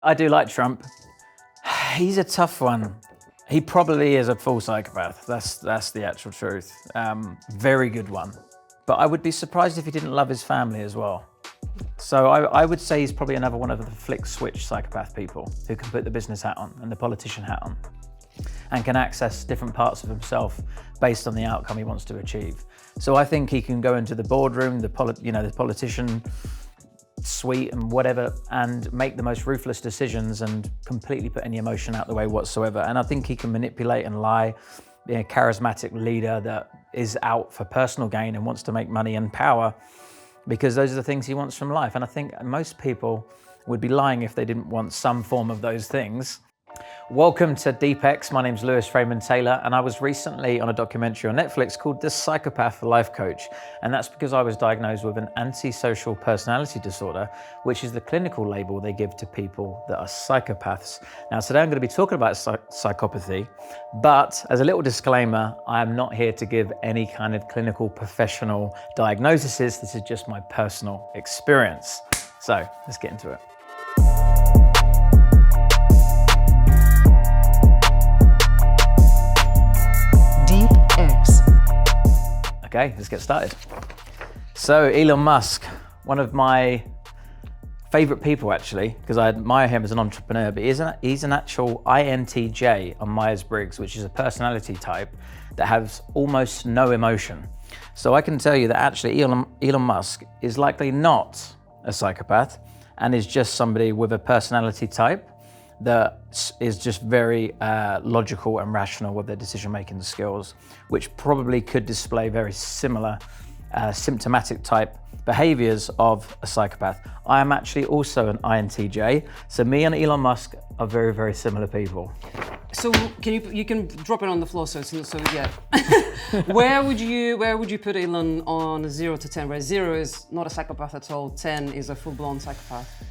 I do like Trump. He's a tough one. He probably is a full psychopath. That's the actual truth. Very good one. But I would be surprised if he didn't love his family as well. So I would say he's probably another one of the flick switch psychopath people who can put the business hat on and the politician hat on and can access different parts of himself based on the outcome he wants to achieve. So I think he can go into the boardroom, the politician suite and whatever, and make the most ruthless decisions and completely put any emotion out the way whatsoever. And I think he can manipulate and lie, be a charismatic leader that is out for personal gain and wants to make money and power, because those are the things he wants from life. And I think most people would be lying if they didn't want some form of those things. Welcome to Deep X. My name's Lewis Raymond Taylor, and I was recently on a documentary on Netflix called The Psychopath Life Coach. And that's because I was diagnosed with an antisocial personality disorder, which is the clinical label they give to people that are psychopaths. Now, today I'm going to be talking about psychopathy, but as a little disclaimer, I am not here to give any kind of clinical professional diagnosis. This is just my personal experience. So let's get into it. Okay, let's get started. So Elon Musk, one of my favorite people actually, because I admire him as an entrepreneur, but he's an actual INTJ on Myers-Briggs, which is a personality type that has almost no emotion. So I can tell you that actually Elon Musk is likely not a psychopath and is just somebody with a personality type that is just very logical and rational with their decision-making skills, which probably could display very similar symptomatic type behaviors of a psychopath. I am actually also an INTJ, so me and Elon Musk are very, very similar people. So you can drop it on the floor so yeah. Where would you put Elon on 0 to 10? Where 0 is not a psychopath at all, 10 is a full-blown psychopath?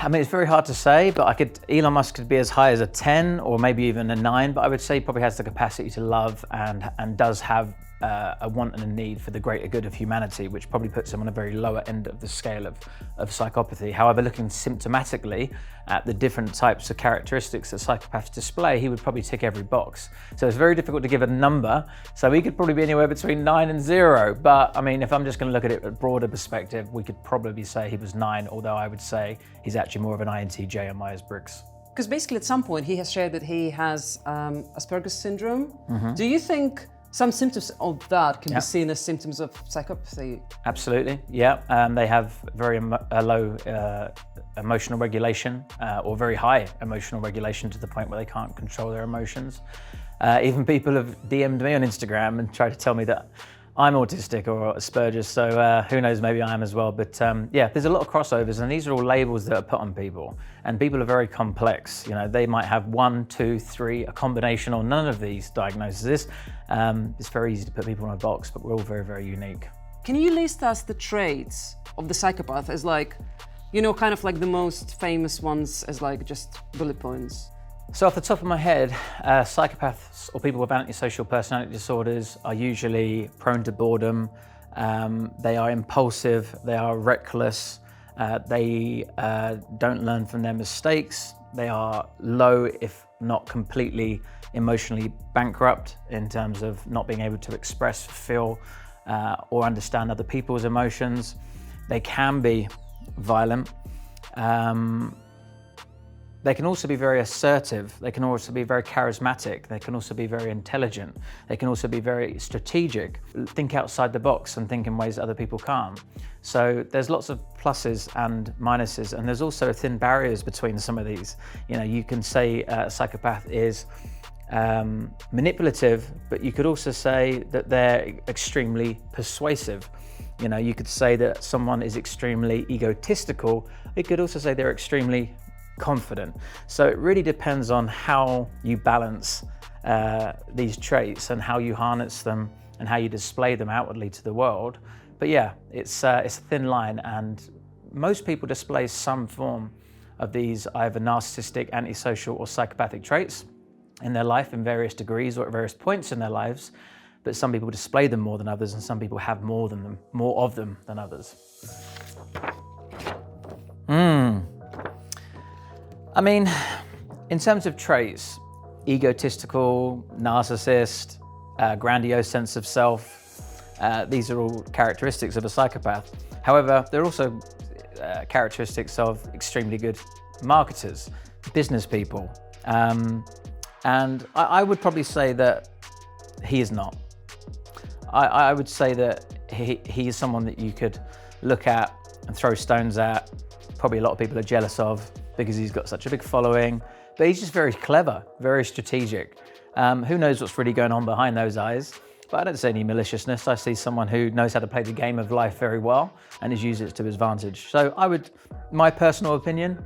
I mean, it's very hard to say, but Elon Musk could be as high as a 10 or maybe even a 9, but I would say he probably has the capacity to love and does have a want and a need for the greater good of humanity, which probably puts him on a very lower end of the scale of psychopathy. However, looking symptomatically at the different types of characteristics that psychopaths display, he would probably tick every box. So it's very difficult to give a number. So he could probably be anywhere between 9 and 0. But I mean, if I'm just going to look at it at a broader perspective, we could probably say he was 9, although I would say he's actually more of an INTJ on Myers-Briggs. Because basically at some point he has shared that he has Asperger's syndrome. Mm-hmm. Do you think some symptoms of that can be seen as symptoms of psychopathy? Absolutely, yeah. They have very low emotional regulation or very high emotional regulation to the point where they can't control their emotions. Even people have DM'd me on Instagram and tried to tell me that I'm autistic or Asperger's, so who knows, maybe I am as well. But yeah, there's a lot of crossovers, and these are all labels that are put on people. And people are very complex. You know, they might have 1, 2, 3, a combination or none of these diagnoses. It's very easy to put people in a box, but we're all very, very unique. Can you list us the traits of the psychopath as like, you know, kind of like the most famous ones as like just bullet points? So off the top of my head, psychopaths or people with antisocial personality disorders are usually prone to boredom. They are impulsive, they are reckless, they don't learn from their mistakes. They are low, if not completely emotionally bankrupt in terms of not being able to express, feel, or understand other people's emotions. They can be violent. They can also be very assertive. They can also be very charismatic. They can also be very intelligent. They can also be very strategic, think outside the box and think in ways that other people can't. So there's lots of pluses and minuses, and there's also thin barriers between some of these. You know, you can say a psychopath is manipulative, but you could also say that they're extremely persuasive. You know, you could say that someone is extremely egotistical. You could also say they're extremely confident. So it really depends on how you balance these traits and how you harness them and how you display them outwardly to the world. But yeah, it's a thin line, and most people display some form of these either narcissistic, antisocial, or psychopathic traits in their life in various degrees or at various points in their lives. But some people display them more than others, and some people have more of them than others. I mean, in terms of traits, egotistical, narcissist, grandiose sense of self, these are all characteristics of a psychopath. However, they're also characteristics of extremely good marketers, business people. And I would probably say that he is not. I would say that he is someone that you could look at and throw stones at. Probably a lot of people are jealous of because he's got such a big following, but he's just very clever, very strategic. Who knows what's really going on behind those eyes? But I don't see any maliciousness. I see someone who knows how to play the game of life very well and has used it to his advantage. So my personal opinion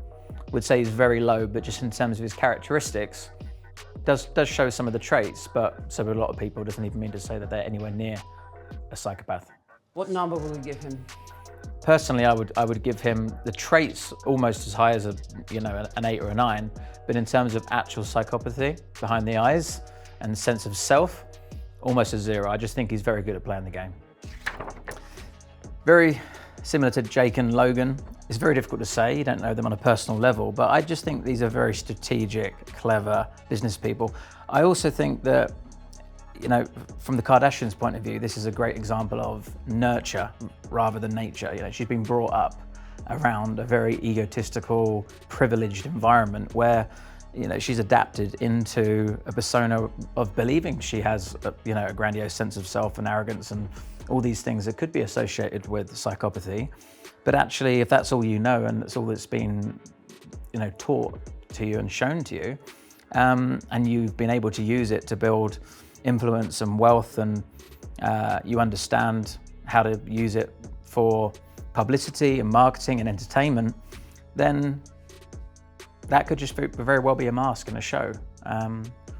would say he's very low, but just in terms of his characteristics, does show some of the traits, but so a lot of people doesn't even mean to say that they're anywhere near a psychopath. What number will you give him? Personally, I would give him the traits almost as high as an 8 or a 9, but in terms of actual psychopathy behind the eyes and sense of self, almost a 0. I just think he's very good at playing the game. Very similar to Jake and Logan. It's very difficult to say, you don't know them on a personal level, but I just think these are very strategic, clever business people. I also think that, from the Kardashians' point of view, this is a great example of nurture rather than nature. She's been brought up around a very egotistical, privileged environment where, she's adapted into a persona of believing she has, a grandiose sense of self and arrogance and all these things that could be associated with psychopathy. But actually, if that's all you know and that's all that's been, taught to you and shown to you, and you've been able to use it to build influence and wealth, and you understand how to use it for publicity and marketing and entertainment, then that could just very well be a mask and a show,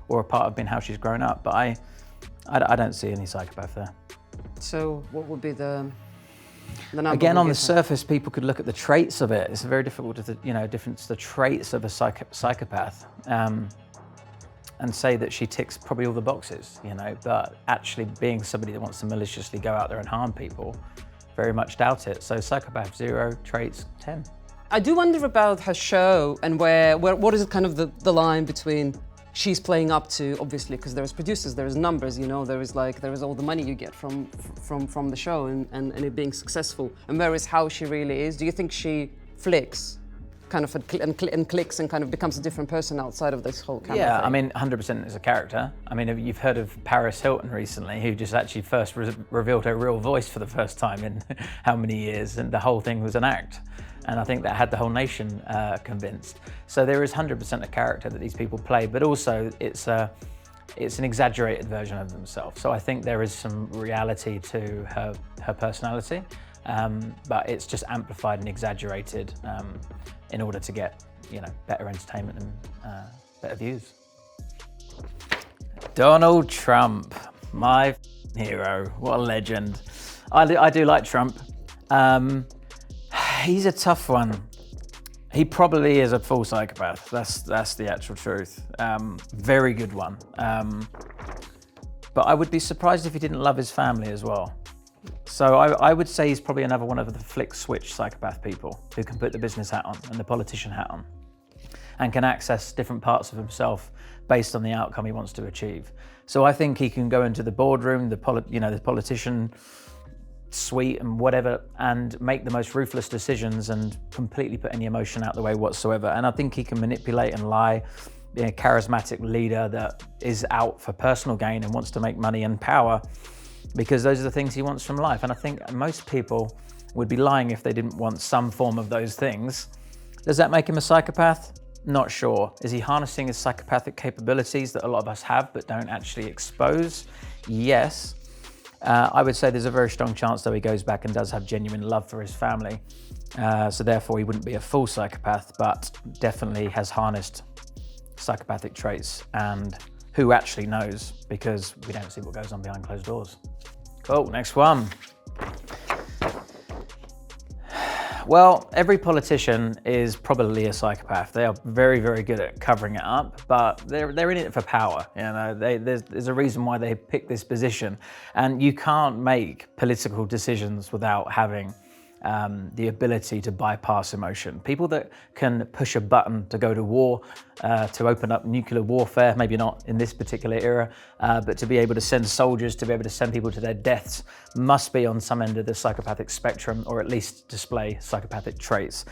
or a part of being how she's grown up. But I don't see any psychopath there. So what would be the number? Again, on the surface, people could look at the traits of it. It's very difficult to, difference the traits of a psychopath, and say that she ticks probably all the boxes, but actually being somebody that wants to maliciously go out there and harm people, very much doubt it. So psychopath 0, traits 10. I do wonder about her show and what is kind of the line between she's playing up to, obviously, because there's producers, there's numbers, there is all the money you get from the show and it being successful, and where is how she really is. Do you think she flicks kind of and clicks and kind of becomes a different person outside of this whole camera thing? I mean, 100% is a character. I mean, you've heard of Paris Hilton recently, who just actually first revealed her real voice for the first time in how many years, and the whole thing was an act. And I think that had the whole nation convinced. So there is 100% a character that these people play, but also it's an exaggerated version of themselves. So I think there is some reality to her personality, but it's just amplified and exaggerated in order to get, better entertainment and better views. Donald Trump, my hero, what a legend. I do like Trump. He's a tough one. He probably is a full psychopath. That's the actual truth. Very good one. But I would be surprised if he didn't love his family as well. So I would say he's probably another one of the flick switch psychopath people who can put the business hat on and the politician hat on and can access different parts of himself based on the outcome he wants to achieve. So I think he can go into the boardroom, the politician suite and whatever, and make the most ruthless decisions and completely put any emotion out the way whatsoever. And I think he can manipulate and lie, being a charismatic leader that is out for personal gain and wants to make money and power, because those are the things he wants from life. And I think most people would be lying if they didn't want some form of those things. Does that make him a psychopath? Not sure. Is he harnessing his psychopathic capabilities that a lot of us have but don't actually expose? Yes. I would say there's a very strong chance though he goes back and does have genuine love for his family. So therefore he wouldn't be a full psychopath, but definitely has harnessed psychopathic traits. And who actually knows, because we don't see what goes on behind closed doors. Cool, next one. Well, every politician is probably a psychopath. They are very, very good at covering it up, but they're in it for power. There's a reason why they pick this position, and you can't make political decisions without having the ability to bypass emotion. People that can push a button to go to war, to open up nuclear warfare, maybe not in this particular era, but to be able to send soldiers, to be able to send people to their deaths, must be on some end of the psychopathic spectrum, or at least display psychopathic traits.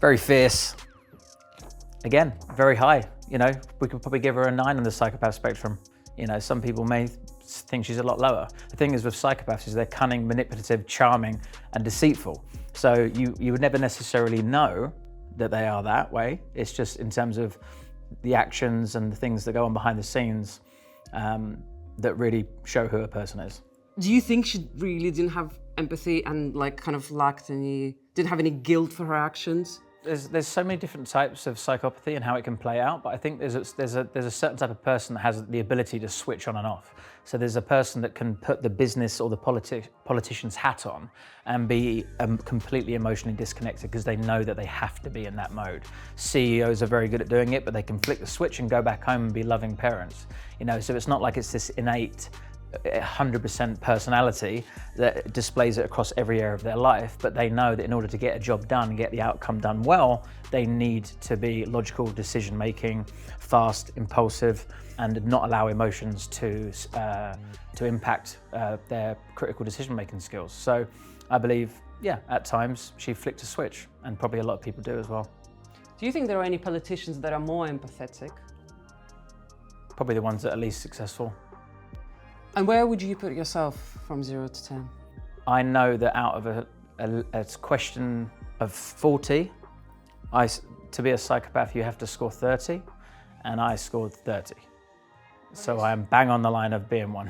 Very fierce. Again, very high. You know, we could probably give her a 9 on the psychopath spectrum. You know, some people may think she's a lot lower. The thing is with psychopaths is they're cunning, manipulative, charming, and deceitful. So you would never necessarily know that they are that way. It's just in terms of the actions and the things that go on behind the scenes that really show who a person is. Do you think she really didn't have empathy and like kind of didn't have any guilt for her actions? There's so many different types of psychopathy and how it can play out, but I think there's a certain type of person that has the ability to switch on and off. So there's a person that can put the business or the politician's hat on and be completely emotionally disconnected because they know that they have to be in that mode. CEOs are very good at doing it, but they can flick the switch and go back home and be loving parents. You know, so it's not like it's this innate 100% personality that displays it across every area of their life, but they know that in order to get a job done and get the outcome done well, they need to be logical, decision making, fast, impulsive, and not allow emotions to impact their critical decision making skills. So I believe, yeah, at times she flicked a switch, and probably a lot of people do as well. Do you think there are any politicians that are more empathetic? Probably the ones that are least successful. And where would you put yourself from 0 to 10? I know that out of a question of 40, to be a psychopath, you have to score 30, and I scored 30. So I am bang on the line of being one.